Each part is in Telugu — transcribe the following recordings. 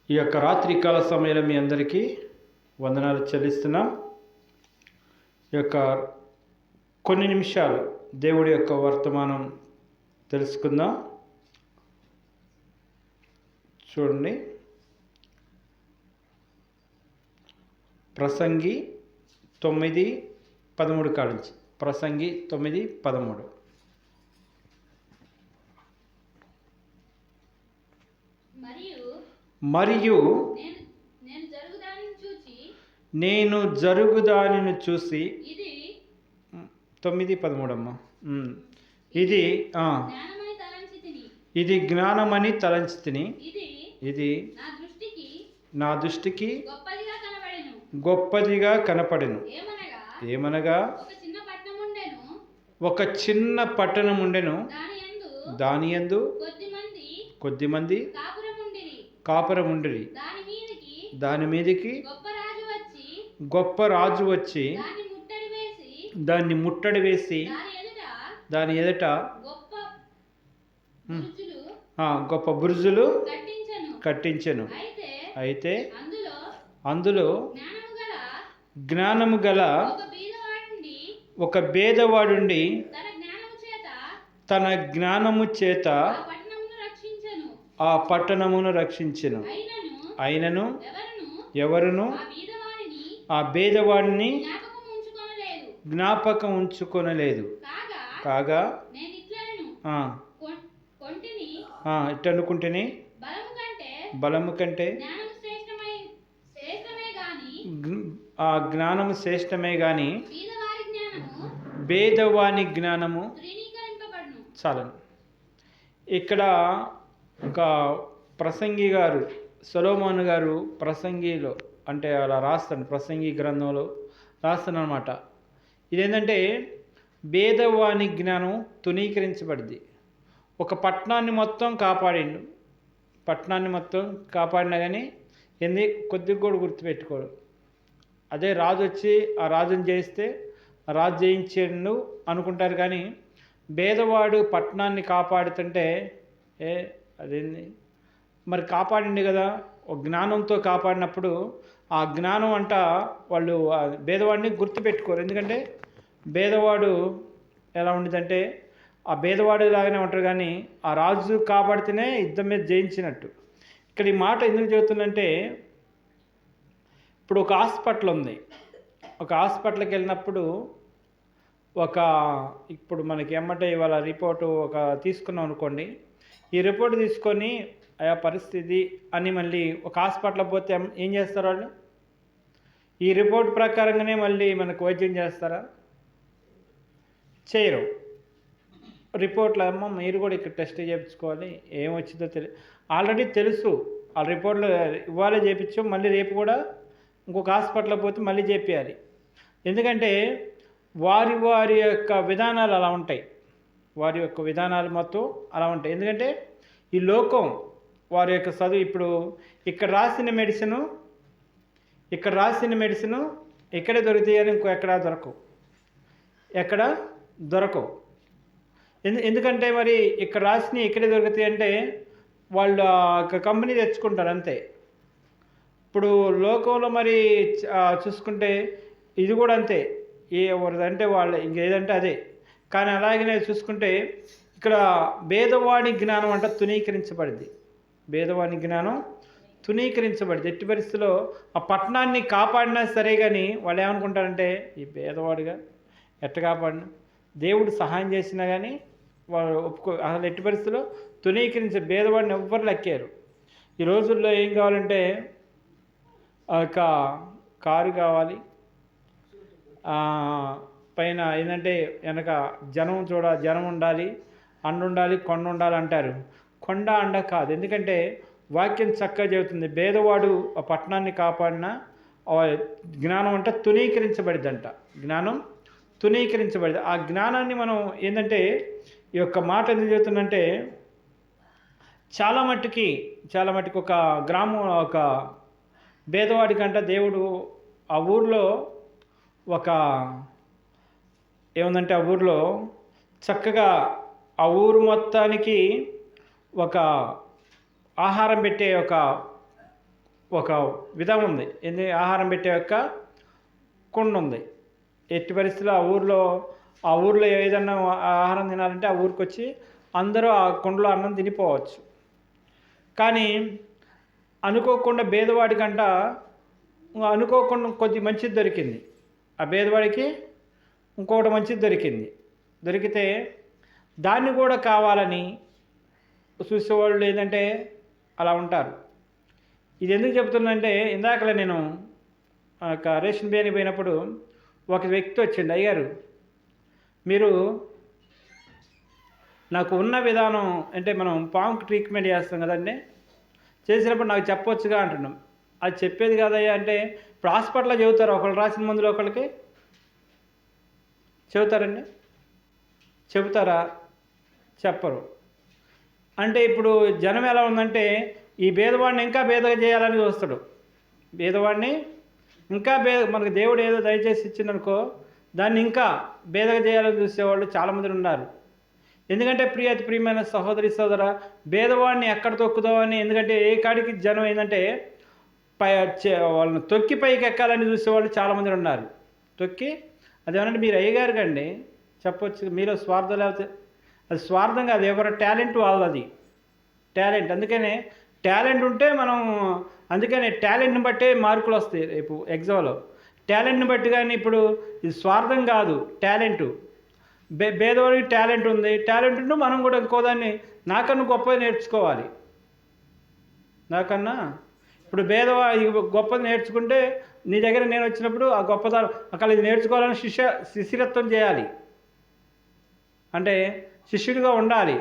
ఈ యొక్క రాత్రికాల సమయంలో మీ అందరికీ వందనాలు చెల్లిస్తున్నాం. ఈ యొక్క కొన్ని నిమిషాలు దేవుడి యొక్క వర్తమానం తెలుసుకుందాం. చూడండి, ప్రసంగి 9:13 కాడించి. ప్రసంగి 9:13. మరియు నేను జరుగుదానిని చూసి 9:13 అమ్మా. ఇది జ్ఞానమని తలంచితిని. ఇది నా దృష్టికి గొప్పదిగా కనపడెను. ఏమనగా ఒక చిన్న పట్టణం ఉండెను, దాని యందు కొద్దిమంది కాపురం ఉండిరి. దాని మీదికి గొప్ప రాజు వచ్చి దాన్ని ముట్టడి వేసి దాని ఎదుట గొప్ప బురుజులు కట్టించెను. అయితే అందులో జ్ఞానము గల ఒక భేదవాడుండి తన జ్ఞానము చేత ఆ పట్టణమును రక్షించెను. అయినను ఎవరును ఆ భేదవాడిని జ్ఞాపకం ఉంచుకొనలేదు. కాగా ఇట్టనుకుంటేనే బలము కంటే ఆ జ్ఞానము శ్రేష్టమే గాని భేదవాని జ్ఞానము చాలను. ఇక్కడ ఒక ప్రసంగి గారు, సొలొమోను గారు ప్రసంగిలో అంటే అలా రాస్తాను, ప్రసంగి గ్రంథంలో రాస్తాను అనమాట. ఇదేంటంటే భేదవాని జ్ఞానం తునీకరించబడింది. ఒక పట్టణాన్ని మొత్తం కాపాడిండు, పట్టణాన్ని మొత్తం కాపాడినా కానీ ఏంది కొద్దిగా కూడా గుర్తుపెట్టుకోడు. అదే రాజు వచ్చి ఆ రాజుని చేస్తే ఆ రాజు జయించిండు అనుకుంటారు, కానీ భేదవాడు పట్టణాన్ని కాపాడుతుంటే అదేంది మరి కాపాడింది కదా. ఒక జ్ఞానంతో కాపాడినప్పుడు ఆ జ్ఞానం అంట వాళ్ళు ఆ భేదవాడిని గుర్తుపెట్టుకోరు. ఎందుకంటే భేదవాడు ఎలా ఉండేదంటే ఆ భేదవాడు లాగానే ఉంటారు, కానీ ఆ రాజు కాపాడితేనే యుద్ధం మీద జయించినట్టు. ఇక్కడ ఈ మాట ఎందుకు చెబుతుందంటే, ఇప్పుడు ఒక హాస్పిటల్ ఉంది. ఒక హాస్పిటల్కి వెళ్ళినప్పుడు ఇప్పుడు మనకి ఎమ్మటే ఇవాళ రిపోర్టు తీసుకున్నాం అనుకోండి. ఈ రిపోర్ట్ తీసుకొని ఆయా పరిస్థితి అని మళ్ళీ ఒక హాస్పిటల్కి పోతే ఏం చేస్తారు వాళ్ళు? ఈ రిపోర్ట్ ప్రకారంగానే మళ్ళీ మనకు వైద్యం చేస్తారా? చేయరు. రిపోర్ట్లో అమ్మ మీరు కూడా ఇక్కడ టెస్ట్ చేయించుకోవాలి, ఏమొచ్చిందో ఆల్రెడీ తెలుసు. ఆ రిపోర్ట్లు ఇవాళ చేయించాం, మళ్ళీ రేపు కూడా ఇంకొక హాస్పిటల్కి పోతే మళ్ళీ చేయించాలి. ఎందుకంటే వారి యొక్క విధానాలు అలా ఉంటాయి. వారి యొక్క విధానాలు మొత్తం అలా ఉంటాయి. ఎందుకంటే ఈ లోకం వారి యొక్క చదువు, ఇప్పుడు ఇక్కడ రాసిన మెడిసిను ఇక్కడే దొరుకుతాయని ఇంకో ఎక్కడా దొరకవు. ఎందుకంటే మరి ఇక్కడ రాసినవి ఇక్కడే దొరుకుతాయి అంటే వాళ్ళు కంపెనీ తెచ్చుకుంటారు అంతే. ఇప్పుడు లోకంలో మరి చూసుకుంటే ఇది కూడా అంతే. ఎవరిదంటే వాళ్ళు ఇంకేదంటే అదే. కానీ అలాగనే చూసుకుంటే ఇక్కడ భేదవాణి జ్ఞానం అంట తునీకరించబడింది. భేదవాణి జ్ఞానం తునీకరించబడింది. ఎట్టి పరిస్థితిలో ఆ పట్టణాన్ని కాపాడినా సరే, కానీ వాళ్ళు ఏమనుకుంటారంటే ఈ భేదవాడుగా ఎట్ట కాపాడిన దేవుడు సహాయం చేసినా కానీ వాళ్ళు అసలు ఎట్టి పరిస్థితిలో భేదవాడిని ఎవ్వరు లెక్కారు. ఈ రోజుల్లో ఏం కావాలంటే ఒక కారు కావాలి, పైన ఏంటంటే వెనక జనం ఉండాలి, ఉండాలి, కొండ ఉండాలి అంటారు. కొండ అండ కాదు. ఎందుకంటే వాక్యం చక్కగా చెబుతుంది, భేదవాడు ఆ పట్టణాన్ని కాపాడిన జ్ఞానం అంటే తునీకరించబడిద్దంట. జ్ఞానం తునీకరించబడింది. ఆ జ్ఞానాన్ని మనం ఏంటంటే ఈ యొక్క మాట ఎందుకు చెబుతుందంటే, చాలా మట్టుకి ఒక గ్రామం, ఒక భేదవాడికంట దేవుడు ఆ ఊర్లో ఏముందంటే ఆ ఊర్లో చక్కగా ఆ ఊరు మొత్తానికి ఒక ఆహారం పెట్టే ఒక ఒక విధం ఉంది. ఏంది? ఆహారం పెట్టే యొక్క కుండ ఉంది. ఎట్టి పరిస్థితుల్లో ఆ ఊర్లో ఏదన్నా ఆహారం తినాలంటే ఆ ఊరికి వచ్చి అందరూ ఆ కుండలో అన్నం తినిపోవచ్చు. కానీ అనుకోకుండా పేదవాడికంట అనుకోకుండా కొద్ది మంచిది దొరికింది. ఆ పేదవాడికి ఇంకొకటి మంచిది దొరికింది. దొరికితే దాన్ని కూడా కావాలని చూసేవాళ్ళు ఏంటంటే అలా ఉంటారు. ఇది ఎందుకు చెప్తున్నంటే, ఇందాకలే నేను రేషన్ బియ్యానికి పోయినప్పుడు ఒక వ్యక్తి వచ్చిండు, అయ్యారు మీరు నాకు ఉన్న విధానం అంటే మనం పాముకి ట్రీట్మెంట్ చేస్తాం కదండి, చేసినప్పుడు నాకు చెప్పొచ్చుగా అంటున్నాం. అది చెప్పేది కాదయ్యా అంటే, ఇప్పుడు హాస్పిటల్లో చెబుతారు ఒకళ్ళు రాసిన మందులు ఒకళ్ళకి చెబుతారండి? చెబుతారా? చెప్పరు. అంటే ఇప్పుడు జనం ఎలా ఉందంటే, ఈ భేదవాడిని ఇంకా భేదగా చేయాలని చూస్తాడు. భేదవాడిని ఇంకా మనకు దేవుడు ఏదో దయచేసి ఇచ్చిందనుకో, దాన్ని ఇంకా భేదగా చేయాలని చూసేవాళ్ళు చాలామంది ఉన్నారు. ఎందుకంటే ప్రియమైన సహోదరి సోదర, భేదవాడిని ఎక్కడ తొక్కుదామని, ఎందుకంటే ఏ కాడికి జనం ఏంటంటే వాళ్ళని తొక్కి పైకి ఎక్కాలని చూసేవాళ్ళు చాలామంది ఉన్నారు. తొక్కి అదేమనంటే మీరు అయ్యగారు కండి చెప్పొచ్చు, మీలో స్వార్థం లేకపోతే అది స్వార్థం కాదు, ఎవరి టాలెంట్ వాళ్ళది టాలెంట్. అందుకనే టాలెంట్ ఉంటే మనం, అందుకనే టాలెంట్ని బట్టే మార్కులు వస్తాయి రేపు ఎగ్జామ్లో. టాలెంట్ని బట్టి. కానీ ఇప్పుడు ఇది స్వార్థం కాదు, టాలెంటు. భేదవాడికి టాలెంట్ ఉంది, టాలెంట్ ఉంటే మనం కూడా ఇంకోదాన్ని నాకన్నా గొప్పది నేర్చుకోవాలి. నాకన్నా ఇప్పుడు భేదవాడి గొప్పది నేర్చుకుంటే నీ దగ్గర నేను వచ్చినప్పుడు ఆ గొప్పదాన్ని అక్కడ ఇది నేర్చుకోవాలని శిష్యత్వం చేయాలి. అంటే శిష్యుడిగా ఉండాలి.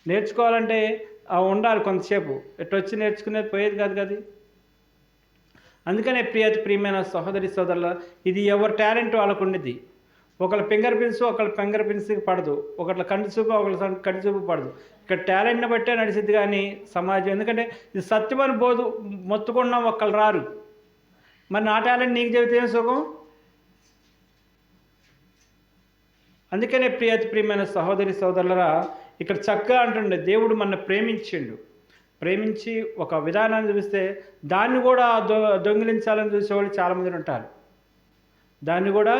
నేర్చుకోవాలంటే ఉండాలి కొంతసేపు. ఎట్టు వచ్చి నేర్చుకునేది పోయేది కాదు కదా. అందుకనే ప్రియమైన సహోదరి సోదరుల, ఇది ఎవరి టాలెంట్ వాళ్ళకు ఉండేది. ఒకళ్ళ ఫింగర్ ప్రింట్స్కి పడదు, ఒకళ్ళ కంటి చూపు ఒకళ్ళ కంటి చూపు పడదు. ఇక్కడ టాలెంట్ని బట్టే నడిచిద్ది కానీ సమాజం. ఎందుకంటే ఇది సత్యమని మొత్తుకున్నాం ఒకళ్ళు రారు. మరి నా టాలెంట్ నీకు చెబితే ఏం సుఖం? అందుకనే ప్రియమైన సహోదరి సోదరులరా, ఇక్కడ చక్కగా అంటుండే దేవుడు మన ప్రేమించి ఒక విధానాన్ని చూపిస్తే దాన్ని కూడా దొంగిలించాలని చూసేవాళ్ళు చాలామంది ఉంటారు. దాన్ని కూడా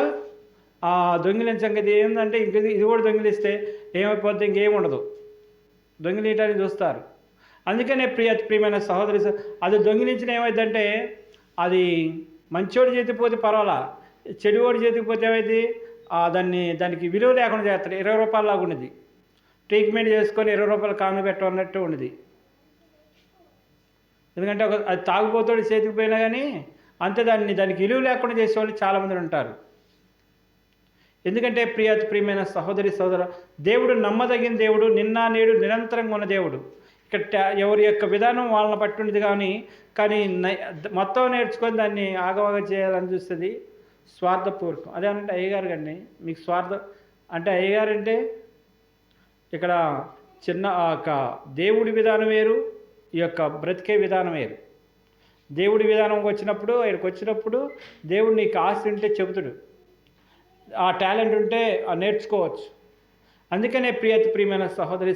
దొంగిలించంగది ఏంటంటే ఇది కూడా దొంగిలిస్తే ఏమైపోద్ది, ఇంకేం ఉండదు, దొంగిలించడానికి చూస్తారు. అందుకనే ప్రియమైన సహోదరి, అది దొంగిలించిన ఏమైందంటే అది మంచోడి చేతికి పోతే పర్వాలా, చెడువాడి చేతికి పోతే ఏమైంది, దానికి విలువ లేకుండా చేస్తారు. 20 రూపాయలలాగా ఉన్నది, ట్రీట్మెంట్ చేసుకొని 20 రూపాయలు కాను పెట్టమన్నట్టు ఉన్నది. ఎందుకంటే అది తాగుపోతాడు చేతికి పోయినా కానీ అంతే, దానికి విలువ లేకుండా చేసేవాళ్ళు చాలామంది ఉంటారు. ఎందుకంటే ప్రియమైన సహోదరి సోదర, దేవుడు నమ్మదగిన దేవుడు, నిన్న నేడు నిరంతరంగా ఉన్న దేవుడు. ఇక్కడ ఎవరి యొక్క విధానం వాళ్ళని పట్టి ఉండేది కానీ మొత్తం నేర్చుకొని దాన్ని ఆగవాగం చేయాలని చూస్తుంది స్వార్థపూర్వకం. అదేమంటే అయ్యగారు కండి మీకు స్వార్థం అంటే, అయ్యగారు అంటే ఇక్కడ చిన్న దేవుడి విధానం వేరు, ఈ యొక్క బ్రతికే విధానం వేరు. దేవుడి విధానంకి వచ్చినప్పుడు, ఆయనకు వచ్చినప్పుడు దేవుడు నీకు ఆస్తి ఉంటే చెబుతాడు, ఆ టాలెంట్ ఉంటే నేర్చుకోవచ్చు. అందుకనే ప్రియమైన సహోదరి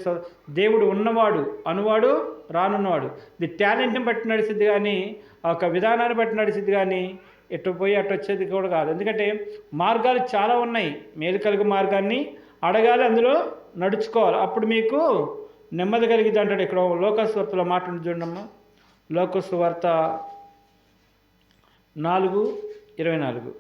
దేవుడు ఉన్నవాడు, అనువాడు, రానున్నవాడు. ఇది టాలెంట్ని బట్టి నడిచిద్ది కానీ ఒక విధానాన్ని బట్టి నడిచిద్ది కానీ ఎటు పోయి అటు వచ్చేది కూడా కాదు. ఎందుకంటే మార్గాలు చాలా ఉన్నాయి. మేలు కలిగే మార్గాన్ని అడగాలి, అందులో నడుచుకోవాలి, అప్పుడు మీకు నెమ్మది కలిగిద్ది అంటాడు. ఇక్కడ లోకసువార్తలో మాట ఉంది చూడమ్మా, లోకసువార్త 4:24.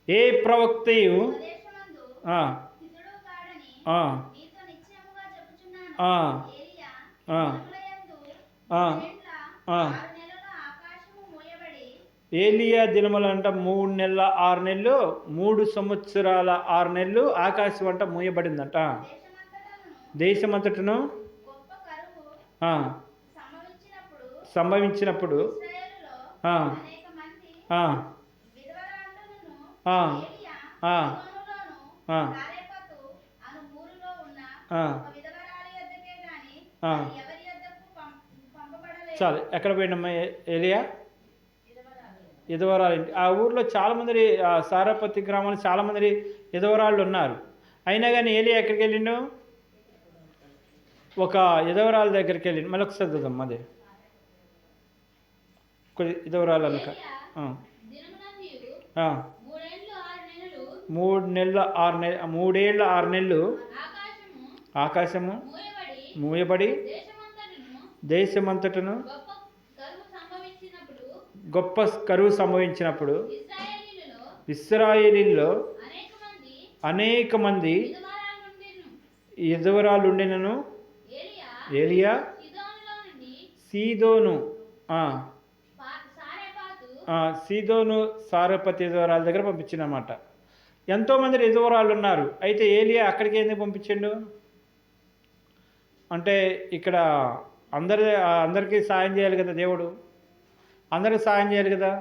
ఏ ప్రవక్తయు ఏలియా దినములు అంట 3 నెలల 6 నెలలు, 3 సంవత్సరాల 6 నెలలు ఆకాశం అంట మూయబడిందంట. దేశమంతటను సంభవించినప్పుడు చాలు. ఎక్కడ పోయినమ్మా ఏలియా? విధవరాలు ఇంటి ఆ ఊర్లో చాలామంది ఆ సారపతి గ్రామంలో చాలామంది విధవరాళ్ళు ఉన్నారు. అయినా కానీ ఏలియా ఎక్కడికి వెళ్ళిండు? ఒక విధవరాల దగ్గరికి వెళ్ళిండు. మళ్ళీ ఒకసారి చదువుదాం అదే విధవరాలు అనక ఆ. ఆ. 3 నెలలు 6 నెలలు ఆకాశము మూయబడి దేశమంతటను గొప్ప కరువు సంభవించినప్పుడు ఇశ్రాయేలీల్లో అనేక మంది విధవరాలు ఉండినను ఏలియా సీదోను సీదోను సారపతి విధవరాల దగ్గర పంపించిందన్నమాట. ఎంతోమంది విధవరాలు ఉన్నారు. అయితే ఏలియా అక్కడికి ఎందుకు పంపించిండు అంటే ఇక్కడ అందరికీ సాయం చేయాలి కదా దేవుడు, అందరికీ సాయం చేయాలి కదా,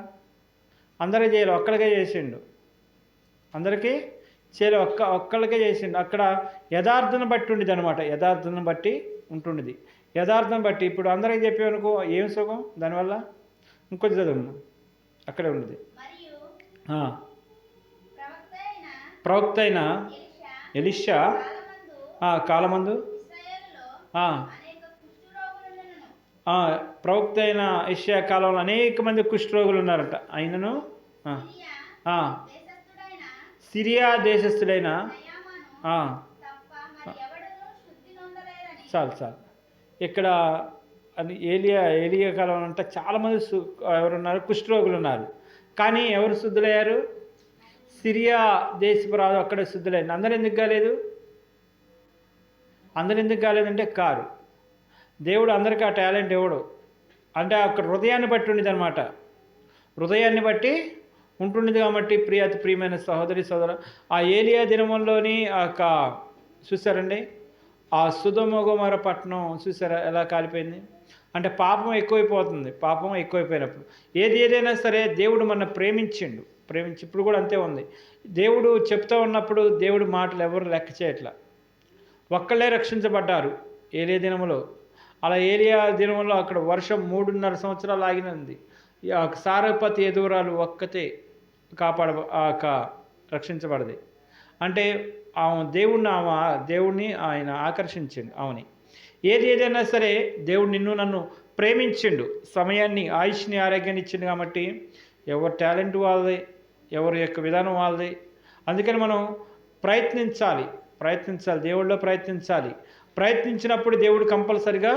అందరికీ చేయాలి. ఒక్కడికే చేసిండు, అందరికీ చేయాలి, ఒక్కళ్ళకే చేసిండు. అక్కడ యథార్థను బట్టి ఉండేది అనమాట, యథార్థను బట్టి ఉంటుండేది. యథార్థం బట్టి ఇప్పుడు అందరికీ చెప్పేవనుకో ఏం సుఖం దానివల్ల. ఇంకొంచెం చదువు అక్కడే ఉండేది. ప్రవక్త అయిన ఎలీషా కాలమందు ప్రవక్త అయిన యెషయా కాలంలో అనేక మంది కుష్ఠరోగులు ఉన్నారట. అయినను సిరియా దేశస్థుడైన చాలు ఇక్కడ ఏలియా కాలం అంటే చాలామంది ఎవరున్నారు? కుష్ఠరోగులు ఉన్నారు. కానీ ఎవరు శుద్ధులయ్యారు? సిరియా దేశపు రాజు అక్కడే శుద్ధులైంది. అందరు ఎందుకు కాలేదంటే కారు. దేవుడు అందరికీ ఆ టాలెంట్ ఇవ్వడు. అంటే అక్కడ హృదయాన్ని బట్టి ఉండేది అనమాట, హృదయాన్ని బట్టి ఉంటుండేది. కాబట్టి ప్రియమైన సహోదరి ఆ ఏలియా దినముల్లోని చూసారండి ఆ సొదొమ గొమొర్రా పట్టణం చూసారా ఎలా కాలిపోయింది. అంటే పాపం ఎక్కువైపోతుంది. పాపం ఎక్కువైపోయినప్పుడు ఏదైనా సరే దేవుడు మన ప్రేమించి ఇప్పుడు కూడా అంతే ఉంది. దేవుడు చెప్తూ ఉన్నప్పుడు దేవుడి మాటలు ఎవరు లెక్క చేయట్లా. ఒక్కళ్ళే రక్షించబడ్డారు ఏలియా దినములో. అలా ఏలియా దినములో అక్కడ వర్షం 3.5 సంవత్సరాలు ఆగినది. సారపతి ఎదురాలు ఒక్కతే రక్షించబడది. అంటే దేవుణ్ణి ఆయన ఆకర్షించిండు. అవుని ఏదైనా సరే దేవుడు నన్ను ప్రేమించిండు, సమయాన్ని ఆయుష్ని ఆరోగ్యాన్ని ఇచ్చిండు. కాబట్టి ఎవరి టాలెంట్ వాళ్ళది, ఎవరి యొక్క విధానం వాళ్ళది. అందుకని మనం ప్రయత్నించాలి, దేవుళ్ళలో ప్రయత్నించినప్పుడు దేవుడు కంపల్సరిగా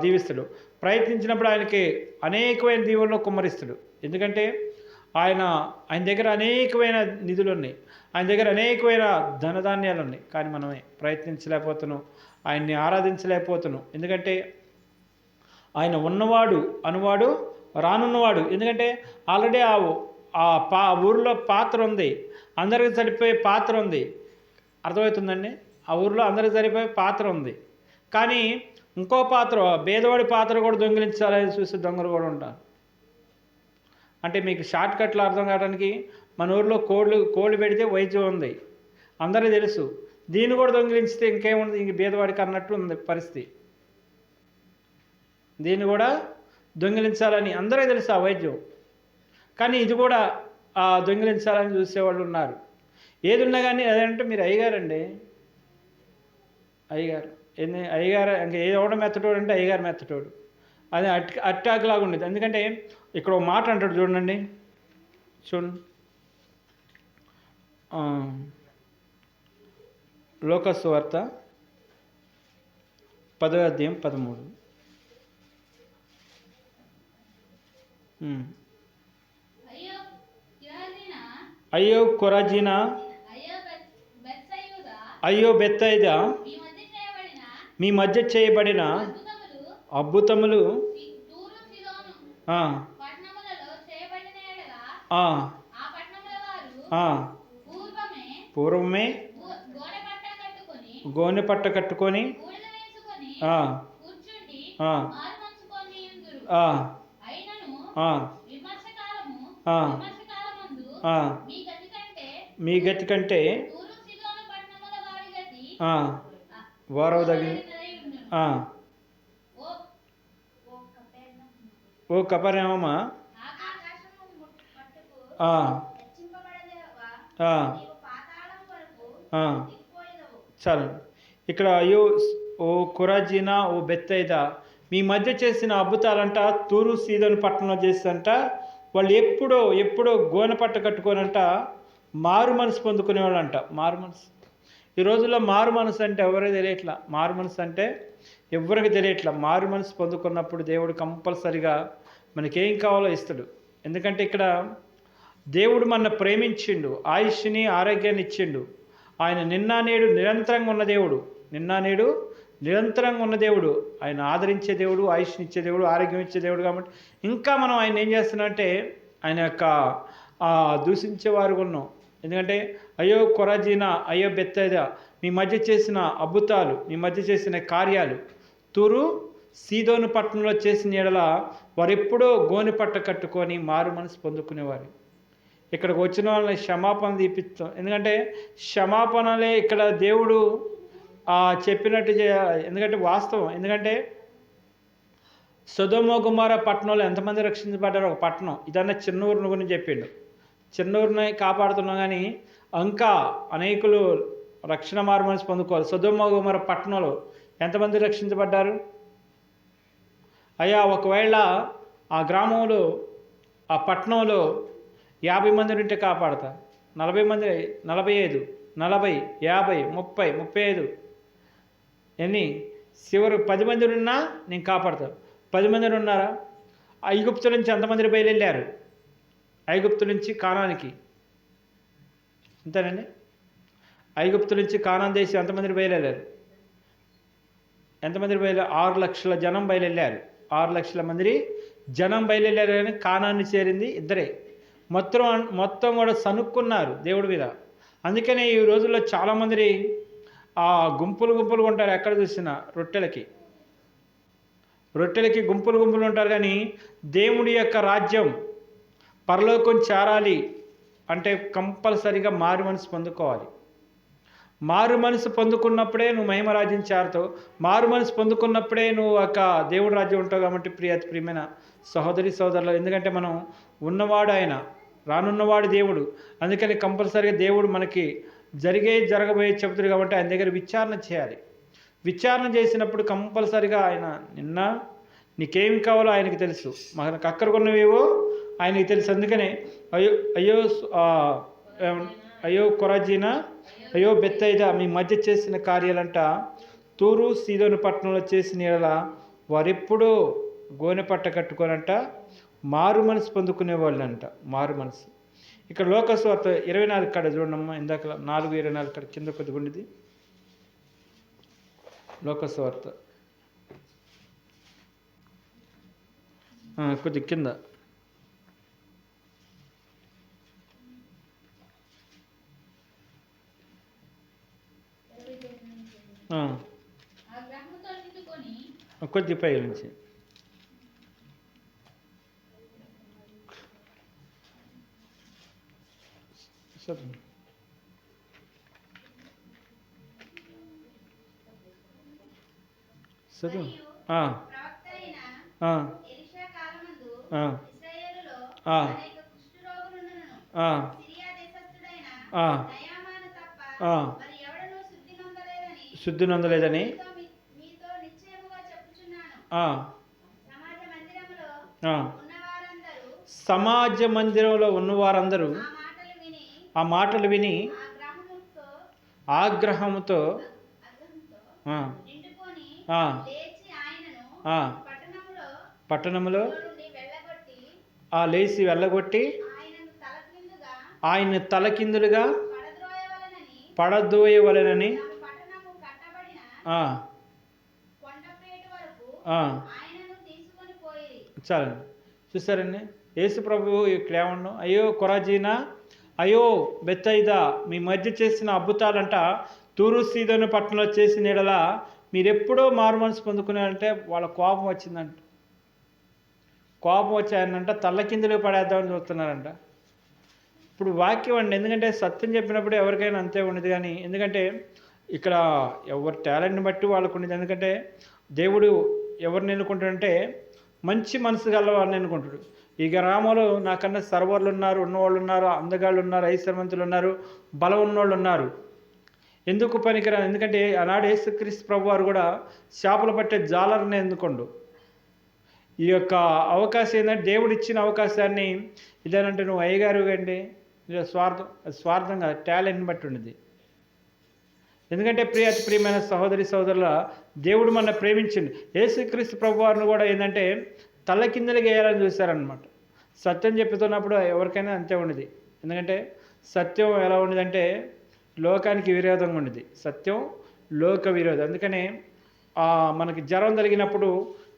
దీవిస్తాడు. ప్రయత్నించినప్పుడు ఆయనకి అనేకమైన దీవుల్లో కుమ్మరిస్తాడు. ఎందుకంటే ఆయన దగ్గర అనేకమైన నిధులు ఉన్నాయి, ఆయన దగ్గర అనేకమైన ధనధాన్యాలు ఉన్నాయి. కానీ మనమే ప్రయత్నించలేకపోతున్నాం, ఆయన్ని ఆరాధించలేకపోతున్నాం. ఎందుకంటే ఆయన ఉన్నవాడు అనువాడు రానున్నవాడు. ఎందుకంటే ఆల్రెడీ ఊరిలో పాత్ర ఉంది, అందరికి సరిపోయే పాత్ర ఉంది. అర్థమవుతుందండి? ఆ ఊరిలో అందరికి సరిపోయే పాత్ర ఉంది. కానీ ఇంకో పాత్ర, పేదవాడి పాత్ర కూడా దొంగిలించాలని చూసే దొంగలు కూడా ఉంటారు. అంటే మీకు షార్ట్ కట్లు అర్థం కావడానికి మన ఊరిలో కోళ్ళు పెడితే వైద్యం ఉంది, అందరికీ తెలుసు. దీన్ని కూడా దొంగిలించితే ఇంకేముంది, ఇంక పేదవాడికి అన్నట్టు ఉంది పరిస్థితి. దీన్ని కూడా దొంగిలించాలని అందరికీ తెలుసు ఆ వైద్యం. కానీ ఇది కూడా దొంగిలించాలని చూసేవాళ్ళు ఉన్నారు. ఏది ఉన్నా కానీ అదంటే మీరు అయ్యగారండి, అయ్యగారు ఇంకా ఎవడ మెత్తటోడు అంటే అయ్యగారు మెత్తటోడు. అది అట్టాక్ లాగా ఉండేది. ఎందుకంటే ఇక్కడ ఒక మాట అంటాడు చూడండి, లోకాసు వార్త 10వ అధ్యాయం 13. అయ్యో కొరాజీనా, అయ్యో బెత్సయిదా, మీ మధ్య చేయబడిన అద్భుతములు పూర్వమే గోనె పట్ట కట్టుకొని మీ గతి కంటే వారవదగిన. ఓ కపెర్నహూమా, ఆ, ఆ, ఆ. చాలు. ఇక్కడ అయ్యో ఓ కొరాజీనా ఓ బెత్తైదా మీ మధ్య చేసిన అద్భుతాలంట తూరు సీదోను పట్టణంలో చేసినంట వాళ్ళు ఎప్పుడో ఎప్పుడో గోనె పట్ట కట్టుకోనంట మారు మనసు పొందుకునేవాళ్ళంట. మారు మనసు ఈ రోజుల్లో మారు మనసు అంటే ఎవరికి తెలియట్లా. మారు మనసు అంటే ఎవరికి తెలియట్లా. మారు మనసు పొందుకున్నప్పుడు దేవుడు కంపల్సరిగా మనకేం కావాలో ఇస్తాడు. ఎందుకంటే ఇక్కడ దేవుడు మన ప్రేమించిండు, ఆయుష్ని ఆరోగ్యాన్ని ఇచ్చిండు. ఆయన నిన్న నేడు నిరంతరంగా ఉన్న దేవుడు. నిన్న నేడు నిరంతరంగా ఉన్న దేవుడు. ఆయన ఆదరించే దేవుడు, ఆయుష్ని ఇచ్చే దేవుడు, ఆరోగ్యం ఇచ్చే దేవుడు. కాబట్టి ఇంకా మనం ఆయన ఏం చేస్తున్నామంటే ఆయన యొక్క దూషించేవారు ఉన్నాం. ఎందుకంటే అయ్యో కొరాజీనా అయ్యో బెత్తైదా మీ మధ్య చేసిన అద్భుతాలు, మీ మధ్య చేసిన కార్యాలు తూరు సీదోను పట్టణంలో చేసిన ఎడల వారెప్పుడో గోనె పట్ట కట్టుకొని మారు మనసు పొందుకునేవారు. ఇక్కడికి వచ్చిన వాళ్ళని క్షమాపణ తీపిస్తాం. ఎందుకంటే క్షమాపణలే ఇక్కడ దేవుడు చెప్పినట్టు చేయాలి. ఎందుకంటే వాస్తవం. ఎందుకంటే సొదొమ గొమొర్రా పట్టణంలో ఎంతమంది రక్షించబడ్డారో ఒక పట్టణం. ఇదన్నా చిన్న ఊరిని గురించి చెప్పిండు. చిన్న ఊరిని కాపాడుతున్నాం కానీ ఇంకా అనేకులు రక్షణ మారు మనసు పొందుకోవాలి. సొదొమ గొమొర్రా పట్టణంలో ఎంతమంది రక్షించబడ్డారు? అయ్యా ఒకవేళ ఆ గ్రామంలో ఆ పట్టణంలో 50 మంది ఉంటే కాపాడతా, 40 మంది, 45, 40, 50, 30, 35 ఎన్ని చివరి 10 మంది ఉన్నా నేను కాపాడతా. 10 మంది ఉన్నారా? ఐగుప్తు నుంచి ఎంతమంది బయలుదేరారు? ఐగుప్తు నుంచి కానానికి అంతేనండి. ఐగుప్తు నుంచి కానాన్ దేశం ఎంతమంది బయలుదేరారు? ఎంతమంది బయలుదేరారు? 6 లక్షల జనం బయలుదేరారు. 6 లక్షల మంది జనం బయలుదేరారు. కానీ కానాన్ని చేరింది ఇద్దరే. మొత్తం కూడా సనుక్కున్నారు దేవుడి మీద. అందుకనే ఈ రోజుల్లో చాలామంది గుంపులు ఉంటారు. ఎక్కడ చూసినా రొట్టెలకి గుంపులు ఉంటారు. కానీ దేవుడి యొక్క రాజ్యం పరలోకం చేరాలి అంటే కంపల్సరిగా మారు మనసు పొందుకోవాలి. మారు మనసు పొందుకున్నప్పుడే నువ్వు మహిమ రాజ్యం చేరతావు. మారు మనసు పొందుకున్నప్పుడే నువ్వు ఒక దేవుడి రాజ్యం ఉంటావు. కాబట్టి ప్రియమైన సహోదరి సోదరులు, ఎందుకంటే మనం ఉన్నవాడు ఆయన, రానున్నవాడు దేవుడు. అందుకని కంపల్సరీగా దేవుడు మనకి జరగబోయే చెబుతాడు. కాబట్టి ఆయన దగ్గర విచారణ చేయాలి. విచారణ చేసినప్పుడు కంపల్సరీగా ఆయన నిన్న నీకేమి కావాలో ఆయనకి తెలుసు, మనకు అక్కడికున్నవేవో ఆయనకి తెలుసు. అందుకనే అయ్యో కొరాజీనా అయ్యో బెత్తైదా మీ మధ్య చేసిన కార్యాలంట తూరు సీదోను పట్టణంలో చేసిన ఎడల వారెప్పుడో గోనె పట్ట కట్టుకోనంట మారు మనసు పొందుకునేవాళ్ళంట. మారు మనసు. ఇక్కడ లోకాసు వార్త 24 కాడ చూడమ్మా. ఇందాక 4:24 కాడ కింద కొద్దిగా ఉండేది. లోకాసు వార్త కొద్ది కింద కొద్ది పై నుంచి చదువు. శుద్ధి నొందలేదని సమాజ మందిరంలో ఉన్నవారందరూ ఆ మాటలు విని ఆగ్రహంతో పట్టణంలో లేచి వెళ్ళగొట్టి ఆయన తలకిందులుగా పడదోయవలెనని చాలండి. చూసారండి, యేసు ప్రభువు ఇక్కడ ఏమన్నాం? అయ్యో కొరాజీనా అయ్యో బెత్తైదా మీ మధ్య చేసిన అద్భుతాలంట తూరు సీదోను పట్టణంలో చేసిన ఎడల మీరెప్పుడో మారు మనసు పొందుకున్నారంటే వాళ్ళ కోపం వచ్చిందంట. కోపం వచ్చాయనంట తల్లకిందులు పడేద్దామని చూస్తున్నారంట. ఇప్పుడు వాక్యం అండి. ఎందుకంటే సత్యం చెప్పినప్పుడు ఎవరికైనా అంతే ఉండదు. కానీ ఎందుకంటే ఇక్కడ ఎవరి టాలెంట్ని బట్టి వాళ్ళకు ఉండేది. ఎందుకంటే దేవుడు ఎవరిని ఎన్నుకుంటాడంటే మంచి మనసు గల వారిని ఎన్నుకుంటాడు. ఈ గ్రామంలో నాకన్నా సర్వర్లు ఉన్నారు, ఉన్నవాళ్ళు ఉన్నారు, అందగాళ్ళు ఉన్నారు, ఐశ్వర్యవంతులు ఉన్నారు, బలం ఉన్నోళ్ళు ఉన్నారు. ఎందుకు పనికిరాను? ఎందుకంటే ఆనాడు యేసుక్రీస్తు ప్రభువారు కూడా చేపలు పట్టే జాలర్ని ఎందుకుండు. ఈ యొక్క అవకాశం ఏంటంటే దేవుడు ఇచ్చిన అవకాశాన్ని ఇదేనంటే నువ్వు అయ్యగారు కండి స్వార్థంగా టాలెంట్ని బట్టి ఉండేది. ఎందుకంటే అతి ప్రియమైన సహోదరి సహోదరుల దేవుడు మన ప్రేమించింది. యేసుక్రీస్తు ప్రభువారిని కూడా ఏంటంటే తల కిందలకి వేయాలని చూశారనమాట. సత్యం చెప్తున్నప్పుడు ఎవరికైనా అంతే ఉండేది. ఎందుకంటే సత్యం ఎలా ఉండేదంటే లోకానికి విరోధంగా ఉండేది. సత్యం లోక విరోధం. అందుకనే మనకి జ్వరం కలిగినప్పుడు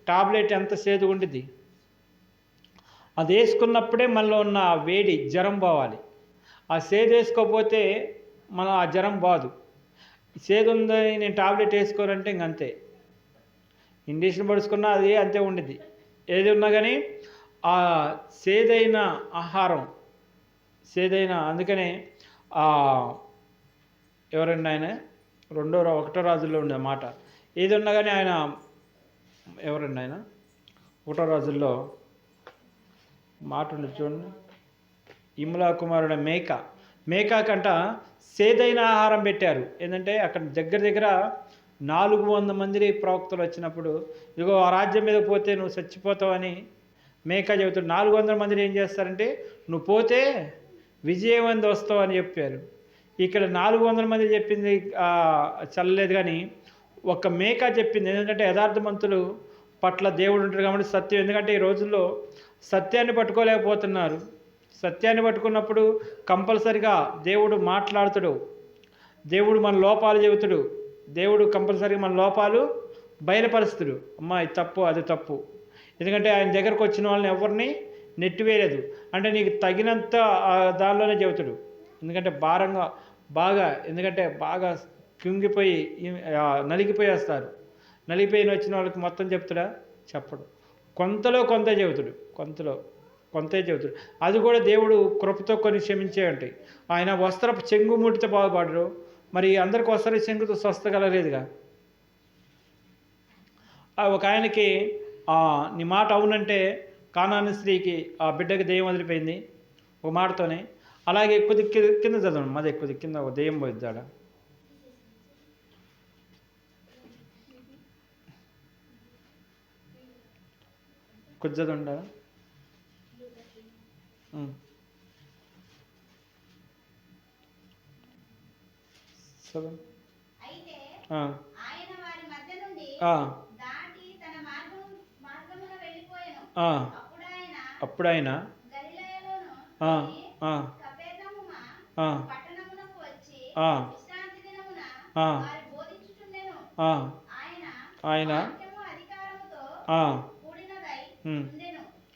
టాబ్లెట్ ఎంత సేదుగా ఉండేది, అది వేసుకున్నప్పుడే మనలో ఉన్న వేడి జ్వరం పోవాలి. ఆ సేదు వేసుకోకపోతే మనం ఆ జ్వరం బాదు. సేదు ఉందని నేను టాబ్లెట్ వేసుకోనంటే ఇంకంతే. ఇంజక్షన్ పడుచుకున్నా అది అంతే ఉండేది. ఏది ఉన్నా కానీ ఆ సేదైన ఆహారం సేదైన అందుకనే ఎవరండి ఆయన ఒకటో రాజుల్లో ఉండే మాట. ఏది ఉన్నా కానీ ఆయన ఎవరండి ఆయన ఒకటో రాజుల్లో మాట ఉండదు చూడండి. ఇమ్లా కుమారుడు మేకాకంట సేదైన ఆహారం పెట్టారు. ఏంటంటే అక్కడ దగ్గర 400 మంది ప్రవక్తలు వచ్చినప్పుడు ఇదిగో ఆ రాజ్యం మీద పోతే నువ్వు చచ్చిపోతావని మేకా చెబుతాడు. 400 మందిని ఏం చేస్తారంటే నువ్వు పోతే విజయవంతం వస్తావు అని చెప్పారు. ఇక్కడ 400 మంది చెప్పింది చల్లలేదు, కానీ ఒక మేకా చెప్పింది. ఎందుకంటే యథార్థవంతులు పట్ల దేవుడు ఉంటాడు కాబట్టి సత్యం. ఎందుకంటే ఈ రోజుల్లో సత్యాన్ని పట్టుకోలేకపోతున్నారు. సత్యాన్ని పట్టుకున్నప్పుడు కంపల్సరిగా దేవుడు మాట్లాడుతాడు. దేవుడు మన లోపాలు చెబుతాడు. దేవుడు కంపల్సరిగా మన లోపాలు బయలుపరుస్తాడు. అమ్మా ఇది తప్పు, అది తప్పు. ఎందుకంటే ఆయన దగ్గరకు వచ్చిన వాళ్ళని ఎవరిని నెట్టివేయలేదు. అంటే నీకు తగినంత దానిలోనే చెబుతాడు. ఎందుకంటే ఎందుకంటే బాగా కుంగిపోయి నలిగిపోయేస్తారు. నలిగిపోయిన వచ్చిన వాళ్ళకి మొత్తం చెప్తాడా? చెప్పడు. కొంతలో కొంత చెబుతాడు. కొంతే చెబుతాడు. అది కూడా దేవుడు కృపతో కొన్ని క్షమించే ఉంటాయి. ఆయన వస్త్రపు చెంగు ముడితే బాగుపడరు. మరి అందరికి వస్త్ర చెంగుతో స్వస్థ కలగలేదుగా. ఒక ఆయనకి నీ మాట అవునంటే కానాను స్త్రీకి ఆ బిడ్డకి దెయ్యం వదిలిపోయింది ఒక మాటతోనే. అలాగే ఎక్కువ కింద చదవండి, మాది ఎక్కువ కింద ఒక దెయ్యం పోయిద్దాడ. కొద్ది చదవండి. అప్పుడు ఆయన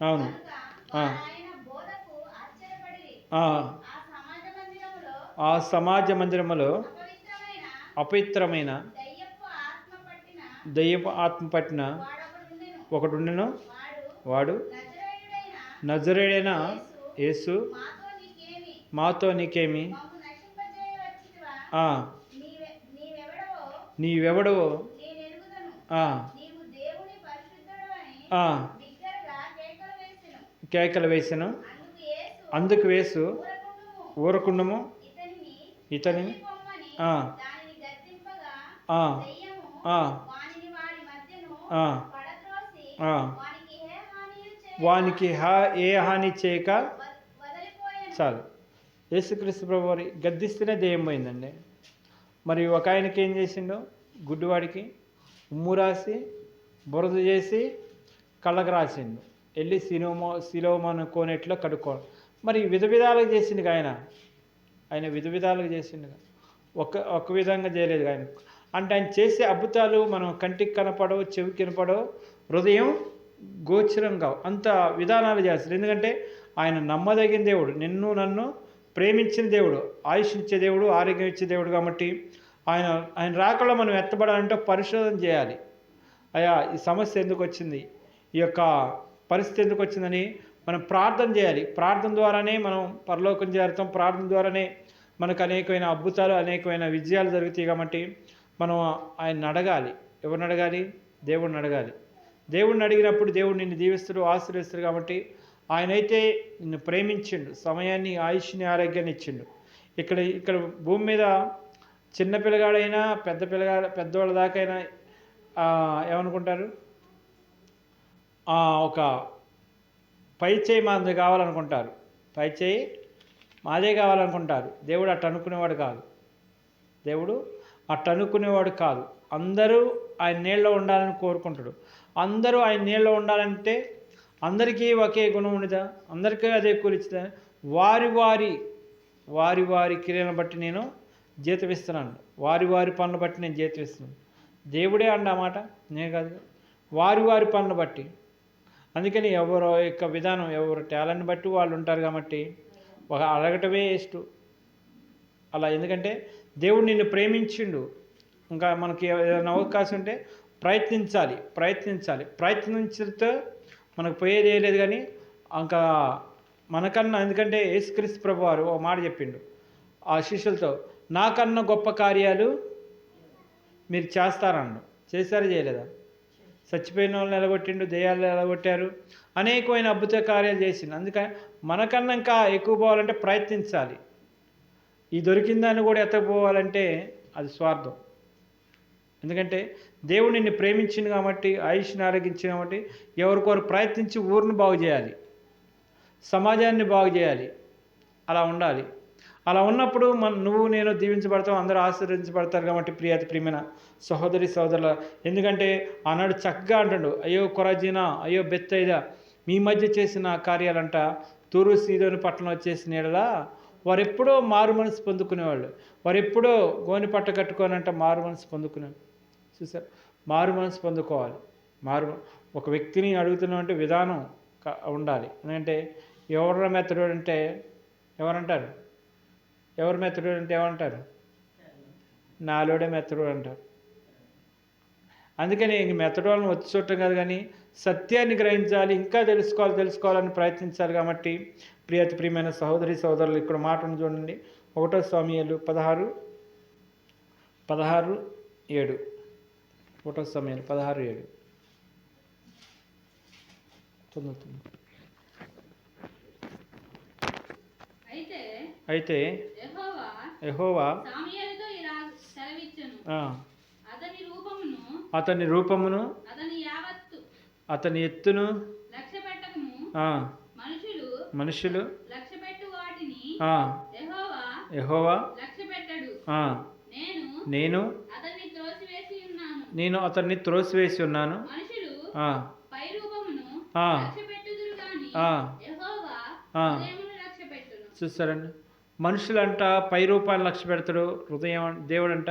అవును ఆ సమాజ మందిరములో అపవిత్రమైన దయ్యపు ఆత్మ పట్టిన ఒకడుండెను. వాడు నజరేయుడైన యేసు మాతో నీకేమి, నీవెవడవో కేకలు వేసెను. అందుకు యేసు ఊరకుండము ఇతనిని వానికి ఏ హాని చేయక చాలు. యేసుక్రీస్తు ప్రభు వారి గద్దిస్తేనే దెయ్యం పోయిందండి. మరి ఒక ఆయనకి ఏం చేసిండో, గుడ్డివాడికి ఉమ్ము రాసి బురద చేసి కళ్ళకు రాసిండు. వెళ్ళి శిలోమాను కోనేట్లో కడుక్కోవడం. మరి విధాలుగా చేసిండు ఆయన విధాలుగా చేసిండు. ఒక విధంగా చేయలేదు ఆయన. అంటే ఆయన చేసే అద్భుతాలు మనం కంటికి కనపడవు, చెవికి కనపడవు, హృదయం గోచరం కావు. అంత విధానాలు చేస్తారు. ఎందుకంటే ఆయన నమ్మదగిన దేవుడు, నన్ను ప్రేమించిన దేవుడు, ఆయుష్ ఇచ్చే దేవుడు, ఆరోగ్యం ఇచ్చే దేవుడు. కాబట్టి ఆయన రాకలో మనం ఎత్తబడాలంటే పరిశోధన చేయాలి. అయ్యా ఈ సమస్య ఎందుకు వచ్చింది, ఈ యొక్క పరిస్థితి ఎందుకు వచ్చిందని మనం ప్రార్థన చేయాలి. ప్రార్థన ద్వారానే మనం పరలోకం చేరుతాం. ప్రార్థన ద్వారానే మనకు అనేకమైన అద్భుతాలు, అనేకమైన విజయాలు జరుగుతాయి. కాబట్టి మనం ఆయన అడగాలి. ఎవరిని అడగాలి? దేవుడిని అడగాలి. దేవుడిని అడిగినప్పుడు దేవుడు నిన్ను దీవిస్తాడు, ఆశీర్వదిస్తాడు. కాబట్టి ఆయనైతే నిన్ను ప్రేమించిండు, సమయాన్ని, ఆయుష్ని, ఆరోగ్యాన్ని ఇచ్చిండు. ఇక్కడ ఇక్కడ భూమి మీద చిన్న పిల్లగాడైనా పెద్దవాళ్ళ దాకైనా ఏమనుకుంటారు? ఒక పై చేయి మాది కావాలనుకుంటారు, పై చేయి మాదే కావాలనుకుంటారు. దేవుడు అట్ట అనుకునేవాడు కాదు. దేవుడు అట్ట అనుకునేవాడు కాదు. అందరూ ఆయన నీళ్ళలో ఉండాలని కోరుకుంటాడు. అందరూ ఆయన నీళ్ళలో ఉండాలంటే అందరికీ ఒకే గుణం ఉండదా? అందరికీ అదే కూలిస్తుందా? వారి వారి వారి వారి క్రియలను బట్టి నేను జీతం ఇస్తున్నాను, వారి వారి పనులు బట్టి నేను జీతం ఇస్తున్నాను. దేవుడే అండి ఆ మాట, నేను కాదు. వారి వారి పనులు బట్టి. అందుకని ఎవరు యొక్క విధానం, ఎవరు టాలెంట్ బట్టి వాళ్ళు ఉంటారు. కాబట్టి ఒక అడగటమే ఇష్టం అలా. ఎందుకంటే దేవుడు నిన్ను ప్రేమించిండు. ఇంకా మనకి ఏదైనా అవకాశం ఉంటే ప్రయత్నించితే మనకు పోయేది ఏం లేదు. కానీ ఇంకా మనకన్నా, ఎందుకంటే యేసుక్రీస్తు ప్రభు వారు ఒక మాట చెప్పిండు ఆ శిష్యులతో, నాకన్నా గొప్ప కార్యాలు మీరు చేస్తారన్నాడు. చేశారా చేయలేదా? చచ్చిపోయిన వాళ్ళని నిలగొట్టిండు, దెయ్యాలు నిలగొట్టారు, అనేకమైన అద్భుత కార్యాలు చేసిండు. అందుకని మనకన్నా ఇంకా ఎక్కువ పోవాలంటే ప్రయత్నించాలి. ఈ దొరికిందాన్ని కూడా ఎత్తకపోవాలంటే అది స్వార్థం. ఎందుకంటే దేవుడు నిన్ను ప్రేమించింది కాబట్టి, ఆయుష్ని ఆరోగించింది కాబట్టి ఎవరికొరు ప్రయత్నించి ఊరిని బాగు చేయాలి, సమాజాన్ని బాగు చేయాలి. అలా ఉండాలి. అలా ఉన్నప్పుడు నువ్వు నేను దీవించబడతావు, అందరూ ఆశీర్వదించబడతారు. కాబట్టి ప్రియమైన సహోదరి సోదరుల, ఎందుకంటే ఆనాడు చక్కగా అంటాడు, అయ్యో కొరాజీనా, అయ్యో బెత్తైదా, మీ మధ్య చేసిన కార్యాలంట తూరు సీదోని పట్టణం వచ్చేసిన ఎడలా వారెప్పుడో మారు మనసు పొందుకునేవాళ్ళు. వారెప్పుడో గోని పట్ట కట్టుకోనంట మారు మనసు పొందుకునేవాళ్ళు. చూసారు? మారు మనసు పొందుకోవాలి. ఒక వ్యక్తిని అడుగుతున్నామంటే విధానం ఉండాలి. ఎందుకంటే ఎవరు మెత్తడు అంటే ఎవరంటారు? ఎవరు మెత్తడు అంటే ఏమంటారు? నాలోడే మెత్తడు అంటారు. అందుకని ఇంక మెత్తడు వాళ్ళని వచ్చి చూడటం కాదు, కానీ సత్యాన్ని గ్రహించాలి, ఇంకా తెలుసుకోవాలని ప్రయత్నించాలి. కాబట్టి ప్రియమైన సహోదరి సోదరులు, ఇక్కడ మాటను చూడండి. 1 సమూయేలు 16:7. 1 సమూయేలు 16:7 చదువుతుంది. అయితే యెహోవా అతని రూపమును అతని ఎత్తును మనుషులు యెహోవా నేను అతన్ని త్రోసివేసి ఉన్నాను. చూస్తారండి, మనుషులంట పై రూపాన్ని లక్ష్య పెడతాడు, దేవుడంట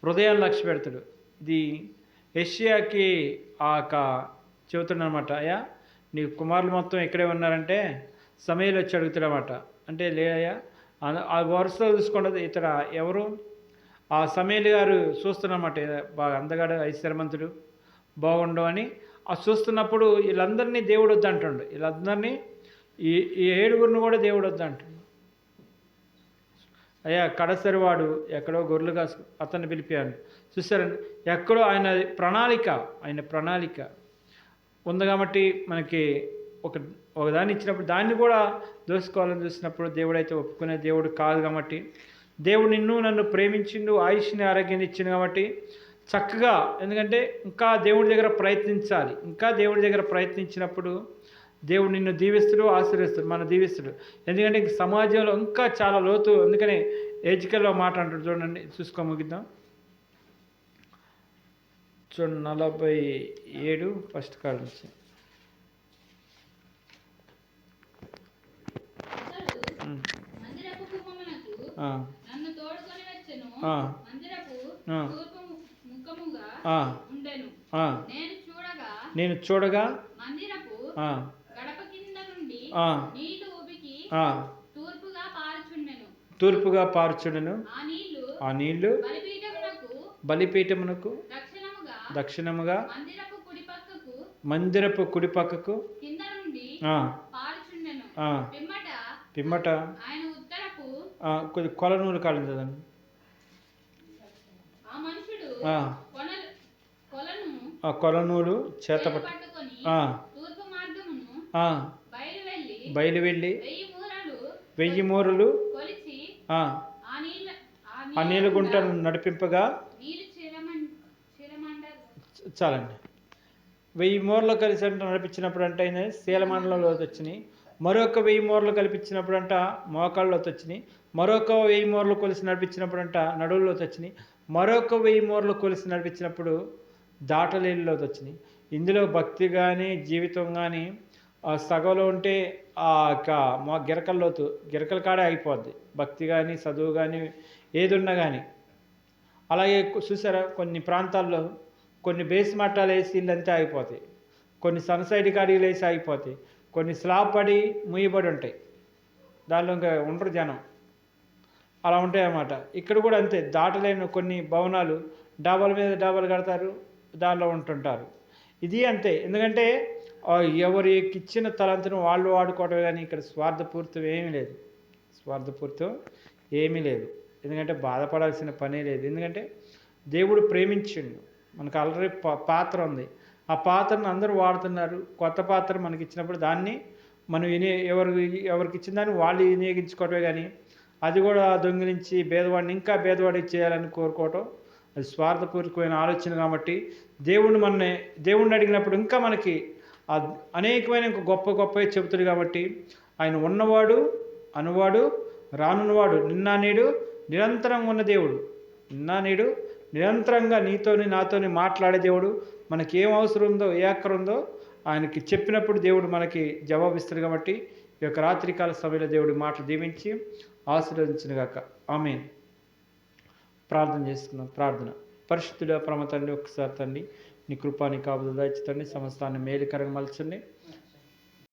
హృదయాన్ని లక్ష్య పెడతాడు. ఇది యెషయాకి చెబుతున్నమాట. అయ్యా నీ కుమారులు మొత్తం ఇక్కడే ఉన్నారంటే సమయలు వచ్చి అడుగుతాడనమాట. అంటే లేదయ్యా, ఆ వరుసలో చూసుకున్నది ఇతర ఎవరు? ఆ సమయలు గారు చూస్తున్నమాట. బాగా అందగాడు, ఐశ్వర్యవంతుడు, బాగుండు అని చూస్తున్నప్పుడు వీళ్ళందరినీ దేవుడు వద్దంటుండు. వీళ్ళందరినీ ఈ 7 కూడా దేవుడు వద్దంటుండు. అయ్యా కడసరివాడు ఎక్కడో గొర్రెలు కాసు అతన్ని పిలిపాను. చూసారండి, ఎక్కడో ఆయన ప్రణాళిక ఉంది. కాబట్టి మనకి ఒకదాన్ని ఇచ్చినప్పుడు దాన్ని కూడా దోసుకోవాలని చూసినప్పుడు దేవుడైతే ఒప్పుకునే దేవుడు కాదు. కాబట్టి దేవుడు నన్ను ప్రేమించిండు, ఆయుష్ని ఆరోగ్యాన్ని ఇచ్చిండు. కాబట్టి చక్కగా, ఎందుకంటే ఇంకా దేవుడి దగ్గర ప్రయత్నించాలి. ఇంకా దేవుడి దగ్గర ప్రయత్నించినప్పుడు దేవుడు నిన్ను దీవిస్తుడు, ఆశీర్వదిస్తుడు, మన దీవిస్తుడు. ఎందుకంటే సమాజంలో ఇంకా చాలా లోతు. అందుకనే ఏజికల్లో మాట అంటాడు చూడండి, ముగిద్దాం. చూడండి 47 ఫస్ట్ కాల్ నుంచి. నేను చూడగా తూర్పుగా పారుచుండెను. ఆ నీళ్లు బలిపీఠమునకు దక్షిణముగా మందిరపు కుడి పక్కకు పిమ్మట కొద్ది కొలనూలు కాలించదండి. కొలనూలు చేతపట్టు వెళ్ళి 1000 మూరలు ఆ నీళ్ళ గుంటను నడిపింపగా చాలండి. 1000 మూరలు కలిసి అంటే నడిపించినప్పుడు అంటే శీలమండలంలో వచ్చినాయి. మరొక 1000 మూరలు కల్పించినప్పుడు అంట మోకాళ్ళలోకి వచ్చినాయి. మరొక 1000 మూరలు కొలిసి నడిపించినప్పుడు అంట నడువుల్లోకి వచ్చినాయి. మరొక 1000 మూరలు కొలిసి నడిపించినప్పుడు దాటలేనిలోకి వచ్చినాయి. ఇందులో భక్తి కానీ జీవితం కానీ సగంలో ఉంటే మా గిరకల కాడే అయిపోద్ది. భక్తి కానీ చదువు కానీ ఏది ఉన్నా కానీ. అలాగే చూసారా కొన్ని ప్రాంతాల్లో కొన్ని బేస్ మట్టాలు వేసి ఇల్లంతా అయిపోతాయి. కొన్ని సన్సైడ్ కాడీలు వేసి అయిపోతాయి. కొన్ని స్లాబ్ పడి ముయ్యబడి ఉంటాయి. దానిలో ఇంకా ఉండరు జనం. అలా ఉంటాయి అన్నమాట. ఇక్కడ కూడా అంతే, దాటలేని కొన్ని భవనాలు డాబాల మీద డాబాలు కడతారు, దానిలో ఉంటుంటారు. ఇది అంతే. ఎందుకంటే ఎవరికి ఇచ్చిన తలంతును వాళ్ళు వాడుకోవడం కానీ ఇక్కడ స్వార్థపూరితం ఏమీ లేదు. ఎందుకంటే బాధపడాల్సిన పనే లేదు. ఎందుకంటే దేవుడు ప్రేమించిండు. మనకు ఆల్రెడీ పాత్ర ఉంది. ఆ పాత్రను అందరూ వాడుతున్నారు. కొత్త పాత్ర మనకి ఇచ్చినప్పుడు దాన్ని మనం ఎవరికి ఇచ్చిన దాన్ని వాళ్ళు వినియోగించుకోవటమే కానీ అది కూడా దొంగిలించి పేదవాడిని ఇంకా పేదవాడికి చేయాలని కోరుకోవటం అది స్వార్థపూరితమైన ఆలోచన. కాబట్టి దేవుణ్ణి అడిగినప్పుడు ఇంకా మనకి అనేకమైన ఇంకా గొప్ప చెబుతాడు. కాబట్టి ఆయన ఉన్నవాడు, అనువాడు, రానున్నవాడు, నిన్న నేడు నిరంతరంగా ఉన్న దేవుడు. నిరంతరంగా నాతోని మాట్లాడే దేవుడు. మనకి ఏం అవసరం ఉందో, ఏ అక్కర ఉందో ఆయనకి చెప్పినప్పుడు దేవుడు మనకి జవాబిస్తాడు. కాబట్టి ఈ యొక్క రాత్రికాల సమయంలో దేవుడి మాటలు దీవించి ఆశీర్వదించునుగాక. ఆమేన్. ప్రార్థన చేసుకుందాం. ప్రార్థన. పరిశుద్ధుడా పరమ తండ్రి, ఒక్కసారి తండ్రి నీ కృపా నీ కాపుదల దయచేయండి. సమస్తాన్ని మేలుకరంగా మలచండి.